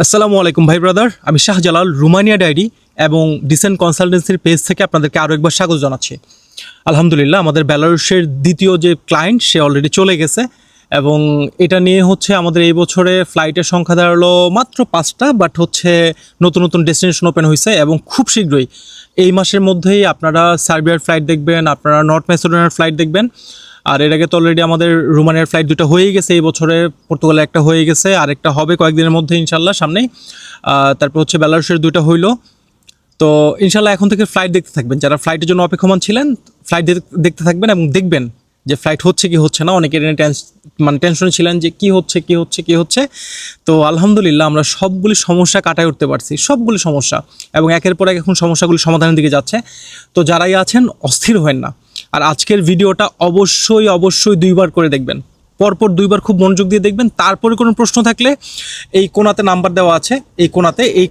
আসসালামু আলাইকুম ভাই ব্রাদার, আমি শাহজালাল রোমানিয়া ডায়েরি এবং ডিসেন্ট কনসালটেন্সির পেজ থেকে আপনাদেরকে আরও একবার স্বাগত জানাচ্ছি। আলহামদুলিল্লাহ, আমাদের বেলারুশের দ্বিতীয় যে ক্লায়েন্ট সে অলরেডি চলে গেছে এবং এটা নিয়ে হচ্ছে আমাদের এই বছরে ফ্লাইটের সংখ্যা দাঁড়ালো মাত্র 5টা, বাট হচ্ছে নতুন নতুন ডেস্টিনেশন ওপেন হয়েছে এবং খুব শীঘ্রই এই মাসের মধ্যেই আপনারা সার্বিয়ার ফ্লাইট দেখবেন, আপনারা নর্থ ম্যাসেডোনিয়ার ফ্লাইট দেখবেন। আর এর আগে তো অলরেডি আমাদের রোমানিয়ার ফ্লাইট দুটো হয়েই গেছে, এই বছরে পর্তুগালে একটা হয়ে গেছে, আরেকটা হবে কয়েকদিনের মধ্যে ইনশাল্লাহ সামনেই। তারপর হচ্ছে বেলারুশের দুটো হইলো। তো ইনশাল্লাহ এখন থেকে ফ্লাইট দেখতে থাকবেন, যারা ফ্লাইটের জন্য অপেক্ষমান ছিলেন ফ্লাইট দেখতে থাকবেন এবং দেখবেন যে ফ্লাইট হচ্ছে কি হচ্ছে না। অনেকের টেনশনে ছিলেন যে কি হচ্ছে। তো আলহামদুলিল্লাহ আমরা সবগুলি সমস্যা কাটায় উঠতে পারছি, সবগুলি সমস্যা, এবং একের পর এক এখন সমস্যাগুলি সমাধানের দিকে যাচ্ছে। তো যারাই আছেন অস্থির হবেন না, আর আজকের ভিডিওটা অবশ্যই 2বার করে দেখবেন, পরপর 2বার খুব মনোযোগ দিয়ে দেখবেন। তারপরে কোনো প্রশ্ন থাকলে এই কোণাতে নাম্বার দেওয়া আছে, এই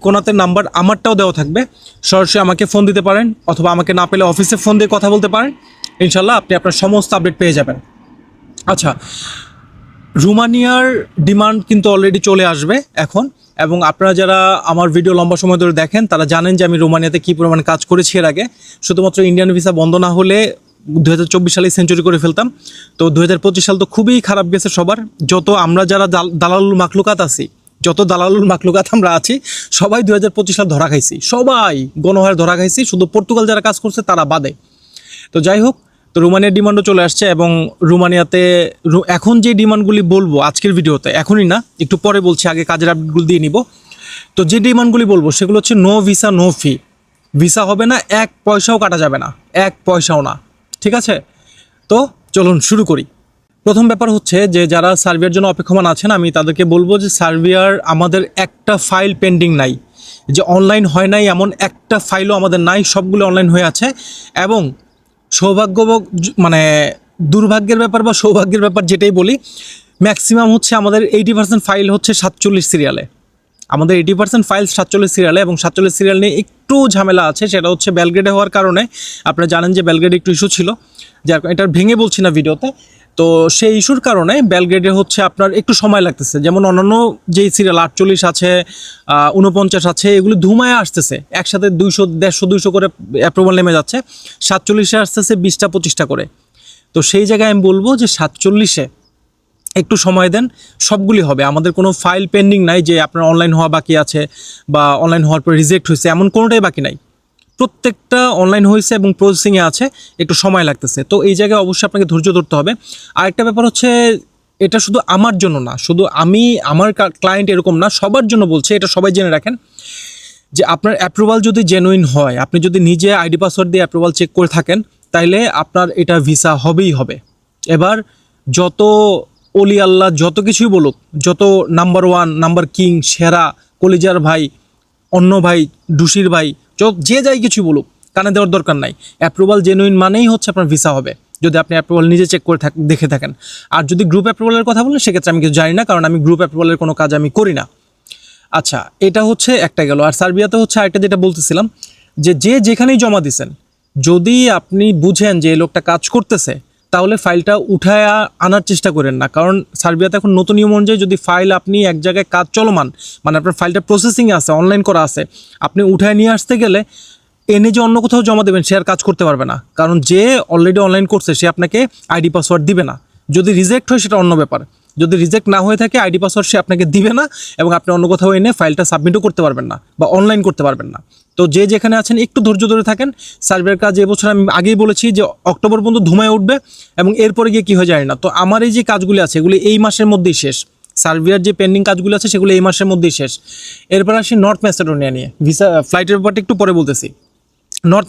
কোণাতে নাম্বার আমারটাও দেওয়া থাকবে, সরাসরি আমাকে ফোন দিতে পারেন অথবা আমাকে না পেলে অফিসে ফোন দিয়ে কথা বলতে পারেন। ইনশাল্লাহ আপনি আপনার সমস্ত আপডেট পেয়ে যাবেন। আচ্ছা, রোমানিয়ার ডিমান্ড কিন্তু অলরেডি চলে আসবে এখন, এবং আপনারা যারা আমার ভিডিও লম্বা সময় ধরে দেখেন তারা জানেন যে আমি রোমানিয়াতে কী পরিমাণে কাজ করেছি এর আগে। শুধুমাত্র ইন্ডিয়ান ভিসা বন্ধ না হলে 2024 সালে সেঞ্চুরি করে ফেলতাম। তো 2025 সাল তো খুবই খারাপ গেছে সবার। যত আমরা যারা দালালুল মাখলুকাত আছি, আমরা আছি, সবাই 2025 সাল ধরা খাইছি, সবাই গণহারে ধরা খাইছি, শুধু পর্তুগাল যারা কাজ করছে তারা বাদে। তো যাই হোক, তো রোমানিয়ার ডিমান্ডও চলে আসছে এবং রোমানিয়াতে এখন যে ডিমান্ডগুলি বলবো আজকের ভিডিওতে, এখনই না, একটু পরে বলছি, আগে কাজের আপডেটগুলো দিয়ে নিব। তো যে ডিমান্ডগুলি বলবো সেগুলো হচ্ছে no visa no fee, visa হবে না, 1 পয়সাও কাটা যাবে না, 1 পয়সাও না, ঠিক আছে? তো চলুন শুরু করি। প্রথম ব্যাপার হচ্ছে যে যারা সার্বিয়ার জন্য অপেক্ষমান আছেন, আমি তাদেরকে বলবো যে সার্বিয়ার আমাদের একটা ফাইল পেন্ডিং নাই, যে অনলাইন হয় নাই এমন একটা ফাইলও আমাদের নাই, সবগুলো অনলাইন হয়ে আছে। এবং সৌভাগ্য মানে দুর্ভাগ্যের ব্যাপার বা সৌভাগ্যের ব্যাপার যেটাই বলি, ম্যাক্সিমাম হচ্ছে আমাদের 80% ফাইল হচ্ছে 47 সিরিয়ালে, আমাদের 80% ফাইল 47 সিরিয়ালে, এবং 47 সিরিয়াল নিয়ে একটু ঝামেলা আছে, সেটা হচ্ছে বেলগ্রেডে হওয়ার কারণে। আপনারা জানেন যে বেলগ্রেডে একটু ইস্যু ছিল, যার এটা ভেঙে বলছি না ভিডিওতে। তো সেই ইস্যুর কারণে বেলগ্রেডে হচ্ছে আপনার একটু সময় লাগতেছে, যেমন অন্যান্য যেই সিরিয়াল 48 আছে, 49 আছে, এগুলো ধুমায় আসতেছে একসাথে 200, 150, 200 করে অ্যাপ্রুভাল নেমে যাচ্ছে। 47-এ আসতেছে 20টা 25টা করে। তো সেই জায়গায় আমি বলবো যে 47-এ একটু সময় দেন, সবগুলি হবে। আমাদের কোনো ফাইল পেন্ডিং নাই যে আপনার অনলাইন হওয়া বাকি আছে বা অনলাইন হওয়ার পর রিজেক্ট হয়েছে, এমন কোনোটাই বাকি নাই, প্রত্যেকটা অনলাইন হয়েছে এবং প্রসেসিংয়ে আছে, একটু সময় লাগতেছে। তো এই জায়গায় অবশ্যই আপনাকে ধৈর্য ধরতে হবে। আরেকটা ব্যাপার হচ্ছে, এটা শুধু আমার জন্য না, শুধু আমার ক্লায়েন্ট এরকম না, সবার জন্য বলছে, এটা সবাই জেনে রাখেন যে আপনার অ্যাপ্রুভাল যদি জেনুইন হয়, আপনি যদি নিজে আইডি পাসওয়ার্ড দিয়ে অ্যাপ্রুভাল চেক করে থাকেন, তাইলে আপনার এটা ভিসা হবেই হবে। এবার যত অলি আল্লাহ যত কিছুই বলুক, যত নাম্বার 1, নাম্বার কিং, সেরা, কলিজার ভাই, অন্য ভাই, ডুসির ভাই, যে যাই কিছু বলুক, কানে দেওয়ার দরকার নাই। অ্যাপ্রুভাল জেনুইন মানেই হচ্ছে আপনার ভিসা হবে, যদি আপনি অ্যাপ্রুভাল নিজে চেক করে দেখে থাকেন। আর যদি গ্রুপ অ্যাপ্রুভালের কথা বলেন, সেক্ষেত্রে আমি কিছু জানি না, কারণ আমি গ্রুপ অ্যাপ্রুভালের কোনো কাজ আমি করি না। আচ্ছা, এটা হচ্ছে একটা গেল। আর সার্বিয়াতে হচ্ছে আরেকটা যেটা বলতেছিলাম, যে যেখানেই জমা দিছেন, যদি আপনি বুঝেন যে এই লোকটা কাজ করতেছে, তাহলে ফাইলটা উঠায় আনার চেষ্টা করেন না, কারণ সার্বিয়াতে এখন নতুন নিয়ম অনুযায়ী যদি ফাইল আপনি এক জায়গায় কাজ চলমান, মানে আপনার ফাইলটা প্রসেসিংয়ে আছে, অনলাইন করা আছে, আপনি উঠায় নিয়ে আসতে গেলে এনে যে অন্য কোথাও জমা দেবেন সে আর কাজ করতে পারবে না, কারণ যে অলরেডি অনলাইন করছে সে আপনাকে আইডি পাসওয়ার্ড দিবে না। যদি রিজেক্ট হয় সেটা অন্য ব্যাপার, যদি রিজেক্ট না হয়ে থাকে আইডি পাসওয়ার্ড সে আপনাকে দিবে না, এবং আপনি অন্য কোথাও এনে ফাইলটা সাবমিটও করতে পারবেন না বা অনলাইন করতে পারবেন না। তো যে যেখানে আছেন একটু ধৈর্য ধরে থাকেন। সার্বিয়ার কাজ এবছর আমি আগেই বলেছি যে অক্টোবর পর্যন্ত ধুমায় উঠবে, এবং এরপরে গিয়ে কী হয়ে যায় না। তো আমার এই যে কাজগুলি আছে এগুলি এই মাসের মধ্যেই শেষ, সার্বিয়ার যে পেন্ডিং কাজগুলো আছে সেগুলো এই মাসের মধ্যেই শেষ। এরপর আসি নর্থ ম্যাসেডোনিয়া নিয়ে, ভিসা ফ্লাইটের ব্যাপারটা একটু পরে বলতেছি। নর্থ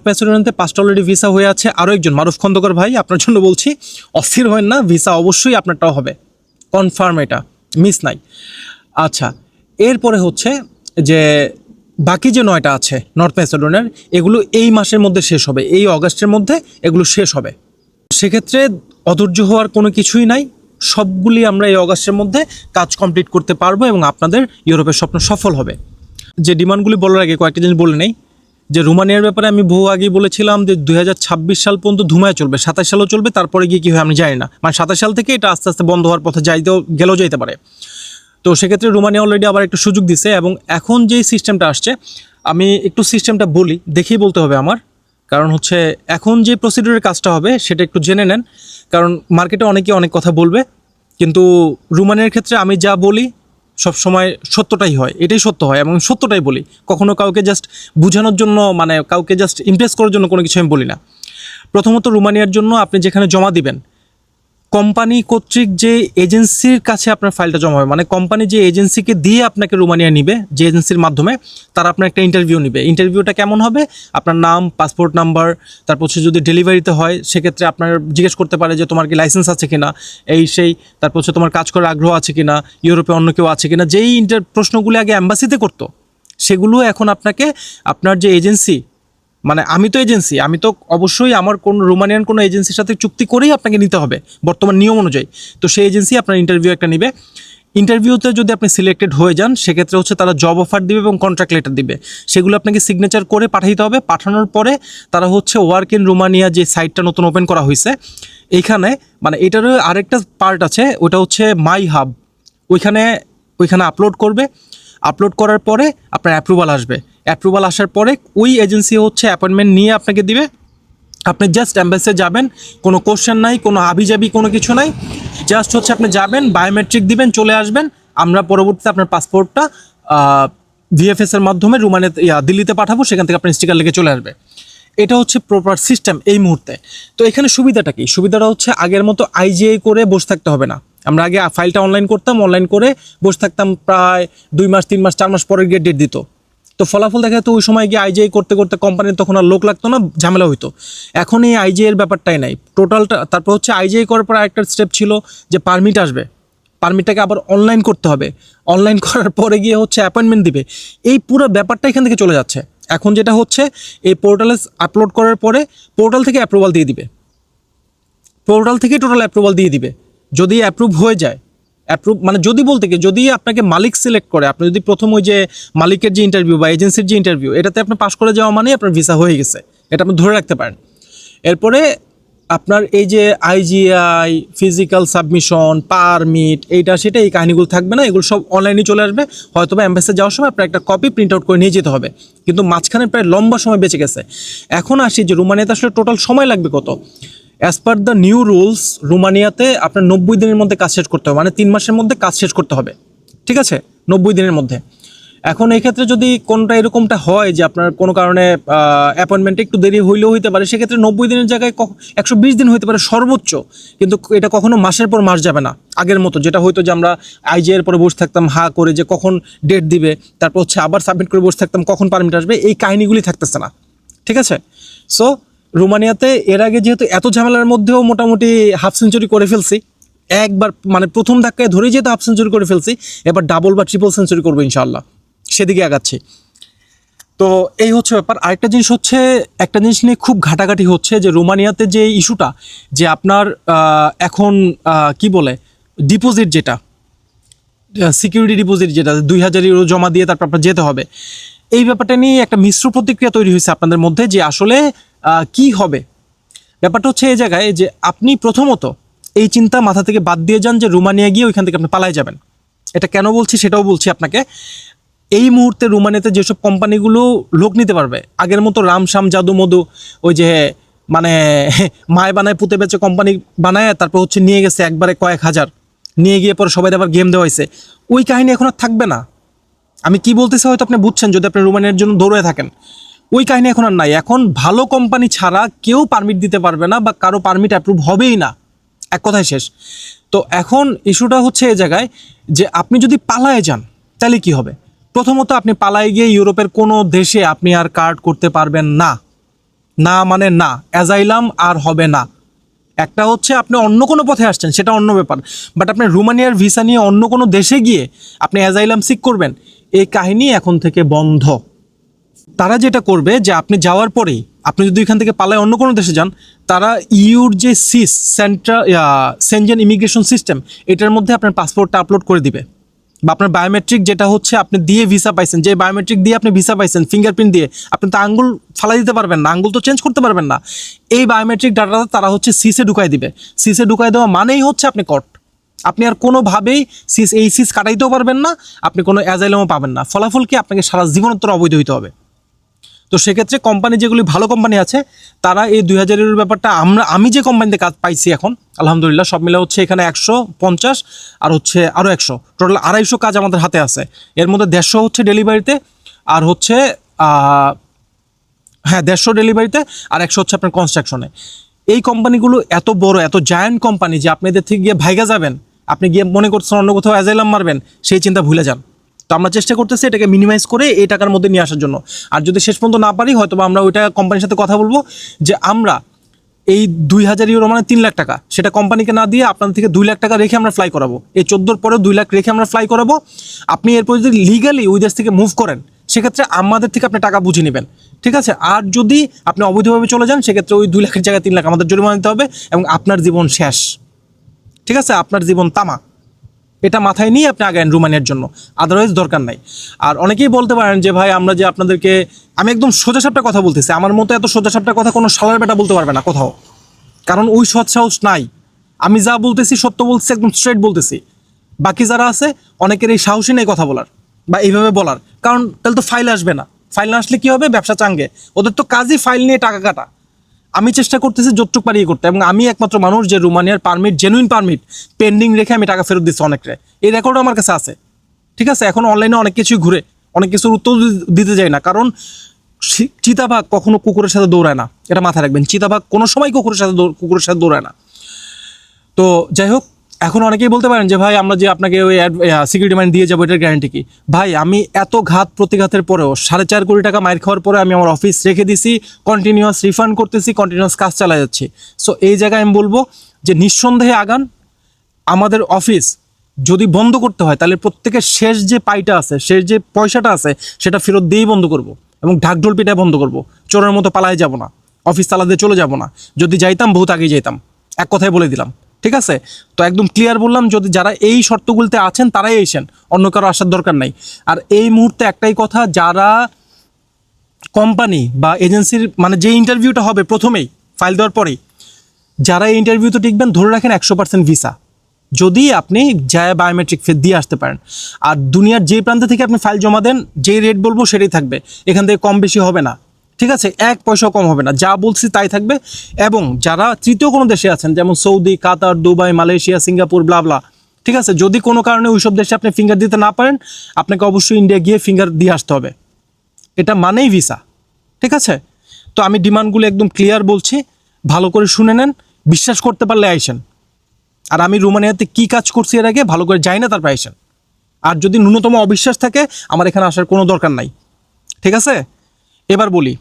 ম্যাসেডোনিয়াতে 5টা অলরেডি ভিসা হয়ে আছে। আরও একজন মারুফ খন্দকার ভাই, আপনার জন্য বলছি, অস্থির হবেন না, ভিসা অবশ্যই আপনারটাও হবে, কনফার্ম, এটা মিস নাই। আচ্ছা, এরপরে হচ্ছে যে বাকি যে 9টা আছে নর্থ ম্যাসেডোনিয়ার, এগুলো এই মাসের মধ্যে শেষ হবে, এই অগাস্টের মধ্যে এগুলো শেষ হবে। সেক্ষেত্রে অধৈর্য হওয়ার কোনো কিছুই নাই, সবগুলি আমরা এই অগাস্টের মধ্যে কাজ কমপ্লিট করতে পারবো এবং আপনাদের ইউরোপের স্বপ্ন সফল হবে। যে ডিমান্ডগুলি বলার আগে কয়েকটা জিনিস বলে নেই, যে রোমানিয়ার ব্যাপারে আমি বহু আগেই বলেছিলাম যে 2026 সাল পর্যন্ত ধুমায় চলবে, 27 সালও চলবে, তারপরে গিয়ে কী হয় আমি জানি না, মানে 27 সাল থেকে এটা আস্তে আস্তে বন্ধ হওয়ার পথে গেলেও যাইতে পারে। তো সেক্ষেত্রে রোমানিয়া অলরেডি আবার একটু সুযোগ দিছে, এবং এখন যেই সিস্টেমটা আসছে, আমি একটু সিস্টেমটা বলি, দেখেই বলতে হবে আমার, কারণ হচ্ছে এখন যে প্রসিডিউরের কাজটা হবে সেটা একটু জেনে নেন, কারণ মার্কেটে অনেকে অনেক কথা বলবে, কিন্তু রোমানিয়ার ক্ষেত্রে আমি যা বলি সব সময় সত্যটাই হয়, এটাই সত্য হয় এবং সত্যটাই বলি, কখনো কাউকে জাস্ট বোঝানোর জন্য, মানে কাউকে জাস্ট ইমপ্রেস করার জন্য কোনো কিছু আমি বলি না। প্রথমত রোমানিয়ার জন্য আপনি যেখানে জমা দিবেন, কোম্পানি কর্তৃক যে এজেন্সির কাছে আপনার ফাইলটা জমা হবে, মানে কোম্পানি যে এজেন্সিকে দিয়ে আপনাকে রোমানিয়া নিবে, যে এজেন্সির মাধ্যমে, তারা আপনার একটা ইন্টারভিউ নিবে। ইন্টারভিউটা কেমন হবে? আপনার নাম, পাসপোর্ট নাম্বার, তারপর হচ্ছে যদি ডেলিভারিতে হয় সেক্ষেত্রে আপনার জিজ্ঞেস করতে পারে যে তোমার কি লাইসেন্স আছে কিনা, এই সেই, তারপর হচ্ছে তোমার কাজ করার আগ্রহ আছে কিনা, ইউরোপে অন্য কেউ আছে কিনা, যেই প্রশ্নগুলো আগে অ্যাম্বাসিতে করতো সেগুলো এখন আপনাকে আপনার যে এজেন্সি, মানে আমি তো এজেন্সি, আমি তো অবশ্যই আমার কোনো রোমানিয়ান কোনো এজেন্সির সাথে চুক্তি করেই আপনাকে নিতে হবে বর্তমান নিয়ম অনুযায়ী। তো সেই এজেন্সি আপনার ইন্টারভিউ একটা নেবে। ইন্টারভিউতে যদি আপনি সিলেক্টেড হয়ে যান সেক্ষেত্রে হচ্ছে তারা জব অফার দিবে এবং কন্ট্রাক্ট লেটার দিবে, সেগুলো আপনাকে সিগনেচার করে পাঠাইতে হবে। পাঠানোর পরে তারা হচ্ছে ওয়ার্ক ইন রোমানিয়া যে সাইটটা নতুন ওপেন করা হয়েছে, এইখানে মানে এটারও আরেকটা পার্ট আছে, ওটা হচ্ছে মাই হাব, ওইখানে আপলোড করবে। আপলোড করার পরে আপনার অ্যাপ্রুভাল আসবে। অ্যাপ্রুভাল আসার পরে ওই এজেন্সি হচ্ছে অ্যাপয়েন্টমেন্ট নিয়ে আপনাকে দিবে। আপনি জাস্ট অ্যাম্বাসে যাবেন, কোনো কোশ্চেন নাই, কোনো হাবিজাবি কোনো কিছু নাই, জাস্ট হচ্ছে আপনি যাবেন, বায়োমেট্রিক দিবেন, চলে আসবেন। আমরা পরবর্তীতে আপনার পাসপোর্টটা ভিএফএস এর মাধ্যমে দিল্লিতে পাঠাবো, সেখান থেকে আপনার স্টিকার লেগে চলে আসবে। এটা হচ্ছে প্রপার সিস্টেম এই মুহূর্তে। তো এখানে সুবিধাটা কি? সুবিধাটা হচ্ছে আগের মতো আইজিআই করে বসে থাকতে হবে না। আমরা আগে ফাইলটা অনলাইন করতাম, অনলাইন করে বসে থাকতাম, প্রায় 2 মাস 3 মাস 4 মাস পরে গিয়ে ডেট দিত। তো ফলাফল দেখা যেত ওই সময় গিয়ে আইজিআই করতে করতে কোম্পানির তখন আর লোক লাগতো না, ঝামেলা হইতো। এখন এই আইজিআই এর ব্যাপারটাই নাই, টোটালটা। তারপর হচ্ছে আইজিআই করার পর আরেকটা স্টেপ ছিল যে পারমিট আসবে, পারমিটটাকে আবার অনলাইন করতে হবে, অনলাইন করার পরে গিয়ে হচ্ছে অ্যাপয়েন্টমেন্ট দিবে। এই পুরো ব্যাপারটা এখান থেকে চলে যাচ্ছে। এখন যেটা হচ্ছে, এই পোর্টালে আপলোড করার পরে পোর্টাল থেকে অ্যাপ্রুভাল দিয়ে দিবে, পোর্টাল থেকে টোটাল অ্যাপ্রুভাল দিয়ে দিবে। যদি অ্যাপ্রুভ হয়ে যায়, মানে যদি বলতে কি, যদি আপনাকে মালিক সিলেক্ট করে, আপনি যদি প্রথম ওই যে মালিকের যে ইন্টারভিউ বা এজেন্সির যে ইন্টারভিউ, এটাতে আপনি পাস করে যাওয়া মানে আপনার ভিসা হয়ে গেছে, এটা আপনি ধরে রাখতে পারেন। এরপরে আপনার এই যে আইজিআই, ফিজিক্যাল সাবমিশন, পারমিট, এইটা সেটা, এই কাহিনিগুলো থাকবে না, এগুলো সব অনলাইনে চলে আসবে। হয়তো বা অ্যাম্বাসে যাওয়ার সময় আপনার একটা কপি প্রিন্ট আউট করে নিয়ে যেতে হবে, কিন্তু মাঝখানে প্রায় লম্বা সময় বেঁচে গেছে। এখন আসি যে রোমানিয়াতে আসলে টোটাল সময় লাগবে কত। As per the new rules, রোমানিয়াতে আপনার 90 দিনের মধ্যে কাজ শেষ করতে হবে, মানে 3 মাসের মধ্যে কাজ শেষ করতে হবে, ঠিক আছে, 90 দিনের মধ্যে। এখন এই ক্ষেত্রে যদি কোনটা এরকমটা হয় যে আপনার কোনো কারণে অ্যাপয়েন্টমেন্টে একটু দেরি হইলেও হইতে পারে, সেক্ষেত্রে 90 দিনের জায়গায় 120 দিন হইতে পারে সর্বোচ্চ, কিন্তু এটা কখনো মাসের পর মাস যাবে না আগের মতো, যেটা হয়তো যে আমরা আইজিআই এর পরে বসে থাকতাম হা করে যে কখন ডেট দিবে, তারপর হচ্ছে আবার সাবমিট করে বসে থাকতাম কখন পারমিট আসবে, এই কাহিনিগুলি থাকতেছে না, ঠিক আছে। সো রোমানিয়াতে এর আগে যেহেতু এত ঝামেলার মধ্যেও মোটামুটি হাফ সেঞ্চুরি করে ফেলছি, একবার মানে প্রথম ধাক্কায় ধরেই যেহেতু হাফ সেঞ্চুরি করে ফেলছি, এবার ডাবল বা ট্রিপল সেঞ্চুরি করবো ইনশাআল্লাহ, সেদিকে আগাচ্ছি। তো এই হচ্ছে ব্যাপার। আরেকটা জিনিস হচ্ছে, একটা জিনিস নিয়ে খুব ঘাটাঘাটি হচ্ছে যে রোমানিয়াতে যে ইস্যুটা, যে আপনার এখন কি বলে, ডিপোজিট যেটা, সিকিউরিটি ডিপোজিট যেটা 2000 ইউরো জমা দিয়ে তারপর আপনার যেতে হবে, এই ব্যাপারটা নিয়ে একটা মিশ্র প্রতিক্রিয়া তৈরি হয়েছে আপনাদের মধ্যে যে আসলে কি হবে। ব্যাপারটা হচ্ছে এই জায়গায় যে আপনি প্রথমত এই চিন্তা মাথা থেকে বাদ দিয়ে যান যে রোমানিয়া গিয়ে ওইখান থেকে আপনি পালায় যাবেন। এটা কেন বলছি সেটাও বলছি আপনাকে। এই মুহূর্তে রোমানিয়াতে যেসব কোম্পানিগুলো লোক নিতে পারবে, আগের মতো রামশ্যাম জাদু মধু, ওই যে মানে মায় বানায় পুঁতে বেচে কোম্পানি বানায় তারপর হচ্ছে নিয়ে গেছে একবারে কয়েক হাজার, নিয়ে গিয়ে পরে সবাই আবার গেম দেওয়া হয়েছে, ওই কাহিনী এখন আর থাকবে না। আমি কি বলতেছি হয়তো আপনি বুঝছেন যদি আপনি রোমানিয়ার জন্য দৌড়ে থাকেন। ওই কাহিনী এখন আর নাই। এখন ভালো কোম্পানি ছাড়া কেউ পারমিট দিতে পারবে না বা কারো পারমিট অ্যাপ্রুভ হবেই না, এক কথায় শেষ। তো এখন ইস্যুটা হচ্ছে এই জায়গায় যে আপনি যদি পালায়ে যান তাহলে কি হবে। প্রথমত আপনি পালায়ে গিয়ে ইউরোপের কোনো দেশে আপনি আর কার্ড করতে পারবেন না, না মানে না, অ্যাজাইলাম আর হবে না। একটা হচ্ছে আপনি অন্য কোনো পথে আসছেন সেটা অন্য ব্যাপার, বাট আপনি রোমানিয়ার ভিসা নিয়ে অন্য কোনো দেশে গিয়ে আপনি অ্যাজাইলাম সিক করবেন, এই কাহিনী এখন থেকে বন্ধ। তারা যেটা করবে যে আপনি যাওয়ার পরেই আপনি যদি এখান থেকে পালায় অন্য কোনো দেশে যান, তারা ইউর যে সিস সেন্ট্রাল সেনজেন ইমিগ্রেশন সিস্টেম, এটার মধ্যে আপনার পাসপোর্টটা আপলোড করে দিবে, বা আপনার বায়োমেট্রিক যেটা হচ্ছে আপনি দিয়ে ভিসা পাইছেন, যে বায়োমেট্রিক দিয়ে আপনি ভিসা পাইছেন ফিঙ্গারপ্রিন্ট দিয়ে, আপনি তো আঙ্গুল ফালাই দিতে পারবেন না, আঙ্গুল তো চেঞ্জ করতে পারবেন না। এই বায়োমেট্রিক ডাটাটা তারা হচ্ছে সিসে ঢুকাই দিবে। সিসে ঢুকাই দেওয়া মানেই হচ্ছে আপনি কট, আপনি আর কোনোভাবেই এই সিস কাটাইতেও পারবেন না, আপনি কোনো অ্যাজাইলামও পাবেন না। ফলাফল কি, আপনাকে সারা জীবনোত্তর অবৈধ হইতে হবে। তো সেক্ষেত্রে কোম্পানি যেগুলি ভালো কোম্পানি আছে তারা এই 2000 ইউরোর ব্যাপারটা আমি যে কোম্পানিতে কাজ পাইছি এখন আলহামদুলিল্লাহ সব মিলে হচ্ছে এখানে 150 আর হচ্ছে আরও 100, টোটাল 250 কাজ আমাদের হাতে আছে। এর মধ্যে 150 হচ্ছে ডেলিভারিতে, আর হচ্ছে 150 ডেলিভারিতে, আর 100 হচ্ছে আপনার কনস্ট্রাকশনে। এই কোম্পানিগুলো এত বড়, এত জায়ান্ট কোম্পানি যে আপনি এদের থেকে গিয়ে ভাইগা যাবেন, আপনি গিয়ে মনে করছেন অন্য কোথাও অ্যাজাইলাম মারবেন, সেই চিন্তা ভুলে যান। তো আমরা চেষ্টা করতেছি এটাকে মিনিমাইজ করে এই টাকার মধ্যে নিয়ে আসার জন্য। আর যদি শেষ পর্যন্ত না পারি, হয়তো আমরা ওইটা কোম্পানির সাথে কথা বলবো যে আমরা এই 2000 ইউরো মানে 3 লাখ টাকা সেটা কোম্পানিকে না দিয়ে আপনাদের থেকে 2 লাখ টাকা রেখে আমরা ফ্লাই করাবো। এই 14 পরেও 2 লাখ রেখে আমরা ফ্লাই করাবো। আপনি এরপর যদি লিগালি ওই দেশ থেকে মুভ করেন, সেক্ষেত্রে আমাদের থেকে আপনি টাকা বুঝে নেবেন, ঠিক আছে? আর যদি আপনি অবৈধভাবে চলে যান, সেক্ষেত্রে ওই 2 লাখের জায়গায় 3 লাখ আমাদের জরিমানা দিতে হবে এবং আপনার জীবন শেষ, ঠিক আছে? আপনার জীবন তামা। এটা মাথায় নিয়ে আপনি আগান রোমানিয়ার জন্য, আদারওয়াইজ দরকার নাই। আর অনেকেই বলতে পারেন যে ভাই আমরা যে আপনাদেরকে, আমি একদম সোজাসাপটা কথা বলতেছি, আমার মতো এত সোজাসাপটা কথা কোনো শালার বেটা বলতে পারবে না কোথাও, কারণ ওই সৎ সাহস নাই। আমি যা বলতেছি সত্য বলতেছি, একদম স্ট্রেট বলতেছি। বাকি যারা আছে অনেকের এই সাহসই নেই কথা বলার বা এইভাবে বলার, কারণ তাহলে তো ফাইল আসবে না। ফাইল না আসলে কী হবে? ব্যবসা চাঙ্গে। ওদের তো কাজই ফাইল নিয়ে টাকা কাটা। আমি চেষ্টা করতেছি যতটুকু পারিয়ে করতে, এবং আমি একমাত্র মানুষ যে রোমানিয়ার পারমিট, জেনুইন পারমিট পেন্ডিং রেখে আমি টাকা ফেরত দিচ্ছি অনেকরে। এই রেকর্ডও আমার কাছে আছে, ঠিক আছে? এখন অনলাইনে অনেক কিছুই ঘুরে, অনেক কিছুর উত্তর দিতে যায় না, কারণ চিতাবাঘ কখনো কুকুরের সাথে দৌড়ায় না, এটা মাথায় রাখবেন। চিতাবাঘ কোনো সময় কুকুরের সাথে দৌড়ায় না। তো যাই হোক, এখন অনেকেই বলতে পারেন যে ভাই আমরা যে আপনাকে ওই সিকিউরিটি মানি দিয়ে যাবো, এটার গ্যারান্টি কি? ভাই আমি এত ঘাত প্রতিঘাতের পরেও 4.5 কোটি টাকা মাইর খাওয়ার পরে আমি আমার অফিস রেখে দিছি, কন্টিনিউয়াস রিফান্ড করতেছি, কন্টিনিউয়াস কাজ চালা যাচ্ছি। সো এই জায়গায় আমি বলবো যে নিঃসন্দেহে আগান। আমাদের অফিস যদি বন্ধ করতে হয়, তাহলে প্রত্যেকের শেষ যে পাইটা আছে, শেষ যে পয়সাটা আছে, সেটা ফেরত দিয়েই বন্ধ করব, এবং ঢাকঢোল পিটায় বন্ধ করব। চোরের মতো পালায় যাব না, অফিস তালা দিয়ে চলে যাব না। যদি যাইতাম বহুত আগেই যাইতাম, এক কথায় বলে দিলাম, ঠিক আছে? তো একদম ক্লিয়ার বললাম, যদি যারা এই শর্তগুলিতে আছেন তারাই এসেন, অন্য কারো আসার দরকার নাই। আর এই মুহূর্তে একটাই কথা, যারা কোম্পানি বা এজেন্সির মানে যে ইন্টারভিউটা হবে প্রথমেই ফাইল দেওয়ার পরেই, যারা এই ইন্টারভিউতে টিকবেন, ধরে রাখেন 100% ভিসা, যদি আপনি যায় বায়োমেট্রিক দিয়ে আসতে পারেন। আর দুনিয়ার যে প্রান্ত থেকে আপনি ফাইল জমা দেন, যে রেট বলবো সেটাই থাকবে, এখান থেকে কম বেশি হবে না, ঠিক আছে? 1 পয়সাও কম হবে না, যা বলছি তাই থাকবে। এবং যারা তৃতীয় কোনো দেশে আছেন, যেমন সৌদি, কাতার, দুবাই, মালয়েশিয়া, সিঙ্গাপুর, ব্লাবলা, ঠিক আছে, যদি কোনো কারণে ওইসব দেশে আপনি ফিঙ্গার দিতে না পারেন, আপনাকে অবশ্যই ইন্ডিয়া গিয়ে ফিঙ্গার দিয়ে আসতে হবে। এটা মানেই ভিসা, ঠিক আছে? তো আমি ডিমান্ডগুলো একদম ক্লিয়ার বলছি, ভালো করে শুনে নেন, বিশ্বাস করতে পারলে আইসেন। আর আমি রোমানিয়াতে কী কাজ করছি এর আগে ভালো করে যাই না, তারপর আইসেন। আর যদি ন্যূনতম অবিশ্বাস থাকে, আমার এখানে আসার কোনো দরকার নাই, ঠিক আছে? এবার বলি,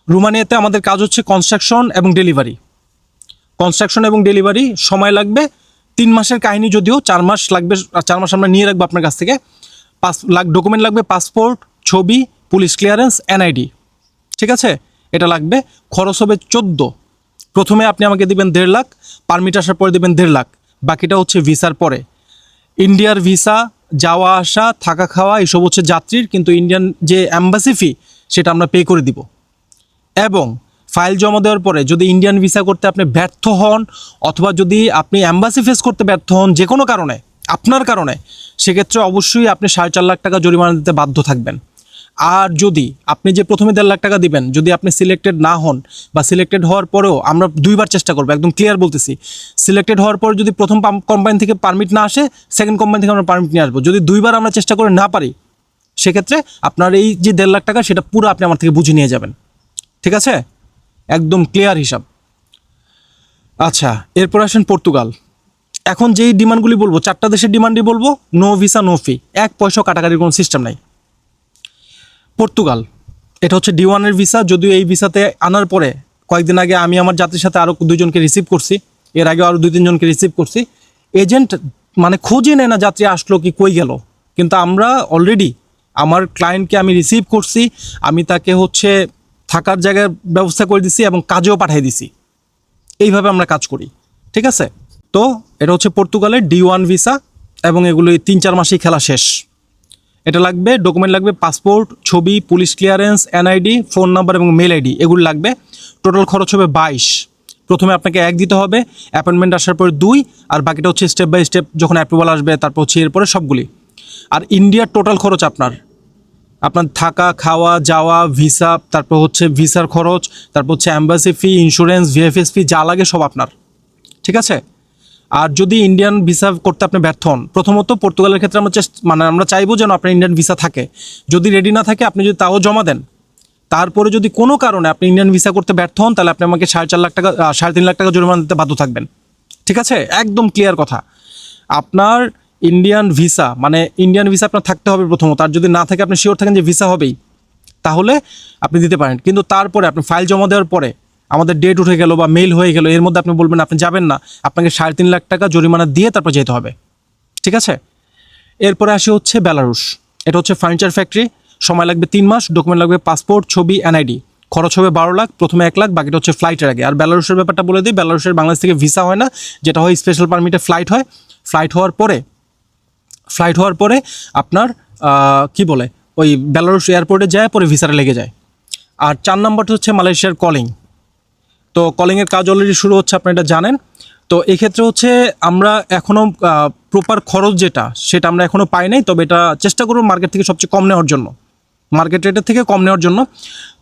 রোমানিয়াতে আমাদের কাজ হচ্ছে কনস্ট্রাকশন এবং ডেলিভারি। কনস্ট্রাকশন এবং ডেলিভারি সময় লাগবে 3 মাসের কাহিনী, যদিও 4 মাস লাগবে। 4 মাস আমরা নিয়ে রাখবো আপনার কাছ থেকে। 5 লাখ ডকুমেন্ট লাগবে, পাসপোর্ট, ছবি, পুলিশ ক্লিয়ারেন্স, এনআইডি, ঠিক আছে? এটা লাগবে। খরচ হবে 14। প্রথমে আপনি আমাকে দিবেন 1.5 লাখ, পারমিট আসার পরে দেবেন 1.5 লাখ, বাকিটা হচ্ছে ভিসার পরে। ইন্ডিয়ার ভিসা, যাওয়া আসা, থাকা খাওয়া এসব হচ্ছে যাত্রীর, কিন্তু ইন্ডিয়ান যে অ্যাম্বাসি ফি সেটা আমরা পে করে দিব। এবং ফাইল জমা দেওয়ার পরে যদি ইন্ডিয়ান ভিসা করতে আপনি ব্যর্থ হন, অথবা যদি আপনি অ্যাম্বাসি ফেস করতে ব্যর্থ হন যে কোনো কারণে, আপনার কারণে, সেক্ষেত্রে অবশ্যই আপনি 4.5 লাখ টাকা জরিমানা দিতে বাধ্য থাকবেন। আর যদি আপনি যে প্রথমে 1.5 লাখ টাকা দিবেন, যদি আপনি সিলেক্টেড না হন, বা সিলেক্টেড হওয়ার পরেও, আমরা 2বার চেষ্টা করবো, একদম ক্লিয়ার বলতেছি, সিলেক্টেড হওয়ার পর যদি প্রথম কোম্পানি থেকে পারমিট না আসে, সেকেন্ড কোম্পানি থেকে আমরা পারমিট নিয়ে আসবো। যদি 2বার আমরা চেষ্টা করে না পারি, সেক্ষেত্রে আপনার এই যে 1.5 লাখ টাকা সেটা পুরো আপনি আমার থেকে বুঝে নিয়ে যাবেন, ঠিক আছে? একদম ক্লিয়ার হিসাব। আচ্ছা, এরপর আসেন পর্তুগাল। এখন যেই ডিমান্ডগুলি বলবো, 4টা দেশের ডিমান্ডই বলবো, নো ভিসা নো ফি, 1 পয়সা কাটাকাটির কোনো সিস্টেম নাই। পর্তুগাল, এটা হচ্ছে D1-এর ভিসা। যদিও এই ভিসাতে আনার পরে কয়েকদিন আগে আমি আমার যাত্রীর সাথে আরও 2 জনকে রিসিভ করছি, এর আগে আরও 2-3 জনকে রিসিভ করছি। এজেন্ট মানে খোঁজই নেয় না যাত্রী আসলো কি কই গেল, কিন্তু আমরা অলরেডি আমার ক্লায়েন্টকে আমি রিসিভ করছি, আমি তাকে হচ্ছে থাকার জায়গার ব্যবস্থা করে দিছি এবং কাজেও পাঠিয়ে দিছি। এইভাবে আমরা কাজ করি, ঠিক আছে? তো এটা হচ্ছে পর্তুগালের D1 ভিসা, এবং এগুলো 3-4 মাসেই খেলা শেষ। এটা লাগবে, ডকুমেন্ট লাগবে, পাসপোর্ট, ছবি, police clearance, NID, phone number এবং মেল আইডি, এগুলো লাগবে। টোটাল খরচ হবে 22। প্রথমে আপনাকে 1 দিতে হবে, অ্যাপয়েন্টমেন্ট আসার পরে 2, আর বাকিটা হচ্ছে স্টেপ বাই স্টেপ যখন অ্যাপ্রুভাল আসবে তারপর হচ্ছে এরপরে সবগুলি। আর ইন্ডিয়ার টোটাল খরচ আপনার থাকা, খাওয়া, যাওয়া, ভিসা, তারপর হচ্ছে ভিসার খরচ, তারপর হচ্ছে অ্যাম্বাসি ফি, ইন্স্যুরেন্স, ভিএফএস ফি, যা লাগে সব আপনার, ঠিক আছে। আর যদি ইন্ডিয়ান ভিসা করতে আপনি ব্যর্থ হন, প্রথমত পর্তুগালের ক্ষেত্রে আমরা চাইবো যেন আপনার ইন্ডিয়ান ভিসা থাকে। যদি রেডি না থাকে আপনি যদি তাও জমা দেন, তারপরে যদি কোনো কারণে আপনি ইন্ডিয়ান ভিসা করতে ব্যর্থ হন, তাহলে আপনি আমাকে 4.5 লাখ টাকা 3.5 লাখ টাকা জরিমানা দিতে বাধ্য থাকবেন, ঠিক আছে। একদম ক্লিয়ার কথা। আপনার ইন্ডিয়ান ভিসা আপনার থাকতে হবে প্রথমত। আর যদি না থাকে, আপনি শিওর থাকেন যে ভিসা হবেই, তাহলে আপনি দিতে পারেন। কিন্তু তারপরে আপনি ফাইল জমা দেওয়ার পরে আমাদের ডেট উঠে গেল বা মেইল হয়ে গেল, এর মধ্যে আপনি বলবেন আপনি যাবেন না, আপনাকে 3.5 লাখ টাকা জরিমানা দিয়ে তারপর যেতে হবে, ঠিক আছে। এরপরে আসি হচ্ছে বেলারুশ। এটা হচ্ছে ফার্নিচার ফ্যাক্টরি। সময় লাগবে 3 মাস, ডকুমেন্ট লাগবে পাসপোর্ট, ছবি, এনআইডি। খরচ হবে 12 লাখ, প্রথমে 1 লাখ, বাকিটা হচ্ছে ফ্লাইটের আগে। আর বেলারুশের ব্যাপারটা বলে দিই, বেলারুশের বাংলাদেশ থেকে ভিসা হয় না, যেটা হয় স্পেশাল পারমিটে ফ্লাইট হয়। ফ্লাইট হওয়ার পরে আপনার কি বলে ওই বেলারুশ এয়ারপোর্টে যায়, পরে ভিসাটা লেগে যায়। আর 4 নম্বরটা হচ্ছে মালয়েশিয়ার কলিং। তো কলিংয়ের কাজ অলরেডি শুরু হচ্ছে, আপনারা এটা জানেন। তো এক্ষেত্রে হচ্ছে আমরা এখনও প্রপার খরচ সেটা আমরা এখনও পাই নাই, তবে এটা চেষ্টা করব মার্কেট থেকে সবচেয়ে কম নেওয়ার জন্য, মার্কেট রেটের থেকে কম নেওয়ার জন্য।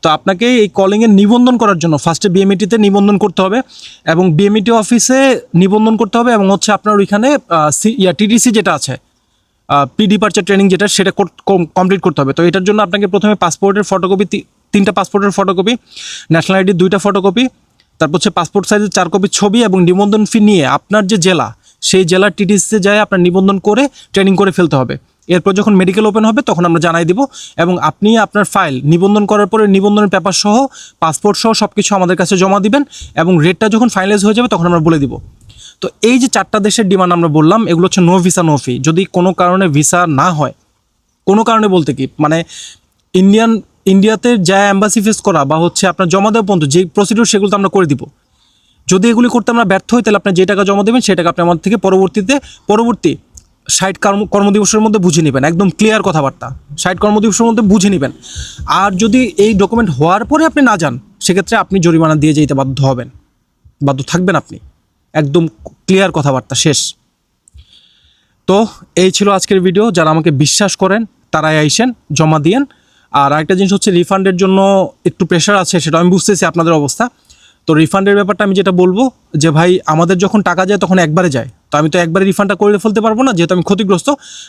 তো আপনাকে এই কলিংয়ে নিবন্ধন করার জন্য ফার্স্টে বিএমইটিতে নিবন্ধন করতে হবে, এবং বিএমইটি অফিসে নিবন্ধন করতে হবে, এবং হচ্ছে আপনার ওইখানে টিটিসি যেটা আছে, প্রি ডিপারচার ট্রেনিং সেটা কমপ্লিট করতে হবে। তো এটার জন্য আপনাকে প্রথমে পাসপোর্টের ফটোকপি, 3টা পাসপোর্টের ফটোকপি, ন্যাশনাল আইডির 2টা ফটোকপি, তারপর হচ্ছে পাসপোর্ট সাইজের 4 কপি ছবি, এবং নিবন্ধন ফি নিয়ে আপনার যে জেলা, সেই জেলার টিটিসিতে যায় আপনার নিবন্ধন করে ট্রেনিং করে ফেলতে হবে। এরপর যখন মেডিকেল ওপেন হবে তখন আমরা জানাই দিব, এবং আপনি আপনার ফাইল নিবন্ধন করার পরে নিবন্ধনের পেপার সহ, পাসপোর্ট সহ সব কিছু আমাদের কাছে জমা দিবেন, এবং রেটটা যখন ফাইনালাইজ হয়ে যাবে তখন আমরা বলে দিব। তো এই যে 4টা দেশের ডিমান্ড আমরা বললাম, এগুলো হচ্ছে নো ভিসা নো ফি। যদি কোনো কারণে ভিসা না হয়, কোনো কারণে বলতে কি মানে ইন্ডিয়াতে যা অ্যাম্বাসি ফেস করা বা হচ্ছে আপনার জমা দেওয়া পর্যন্ত যে প্রসিডিউর, সেগুলো তো আমরা করে দিব। যদি এগুলি করতে আমরা ব্যর্থ হই, তাহলে আপনি যে টাকা জমা দেবেন সেই টাকা আপনি আমাদের থেকে পরবর্তী 60 কর্মদিবসের মধ্যে বুঝে নেবেন। একদম ক্লিয়ার কথাবার্তা, 60 কর্মদিবসের মধ্যে বুঝে নেবেন। আর যদি এই ডকুমেন্ট হওয়ার পরে আপনি না যান, সেক্ষেত্রে আপনি জরিমানা দিয়ে যেতে বাধ্য থাকবেন আপনি। একদম ক্লিয়ার কথাবার্তা, শেষ। তো এই ছিল আজকের ভিডিও। যারা আমাকে বিশ্বাস করেন তারাই আইসেন, জমা দিয়েন। আর আরেকটা জিনিস হচ্ছে, রিফান্ডের জন্য একটু প্রেশার আছে, সেটা আমি বুঝতেছি আপনাদের অবস্থা। তো রিফান্ডের ব্যাপারটা আমি যেটা বলবো যে ভাই, আমাদের যখন টাকা যায় তখন একবারে যায়, তো আমি তো একবারে রিফান্ডটা করে ফেলতে পারবো না, যেহেতু আমি ক্ষতিগ্রস্ত।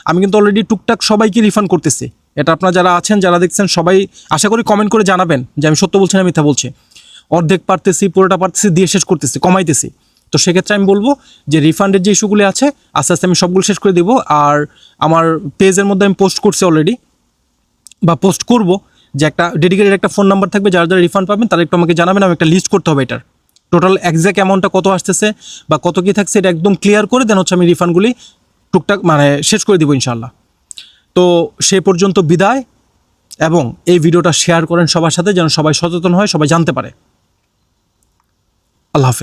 আমি কিন্তু অলরেডি টুকটাক সবাইকে রিফান্ড করতেছি। এটা আপনারা যারা আছেন, যারা দেখছেন, সবাই আশা করি কমেন্ট করে জানাবেন যে আমি সত্য বলছি না মিথ্যা বলছি। অর্ধেক পারতেছি, পুরোটা পারতেছি, দিয়ে শেষ করতেছি, কমাইতেছি। তো সেক্ষেত্রে আমি বলবো যে রিফান্ডের যে ইস্যুগুলি আছে আস্তে আস্তে আমি সবগুলো শেষ করে দেবো। আর আমার পেজের মধ্যে আমি পোস্ট করছি অলরেডি, বা পোস্ট করব, যে একটা ডেডিকেটেড একটা ফোন নাম্বার থাকবে, যারা যারা রিফান্ড পাবেন তারা একটু আমাকে জানাবেন। আমি একটা লিস্ট করতে হবে এটার টোটাল এক্স্যাক্ট অ্যামাউন্টটা কত আসতেছে বা কত কী থাকছে, এটা একদম ক্লিয়ার করে দেন হচ্ছে আমি রিফান্ডগুলি টুকটাক শেষ করে দিব ইনশাল্লাহ। তো সে পর্যন্ত বিদায়, এবং এই ভিডিওটা শেয়ার করেন সবার সাথে, যেন সবাই সচেতন হয়, সবাই জানতে পারে। আল্লাহ হাফেজ।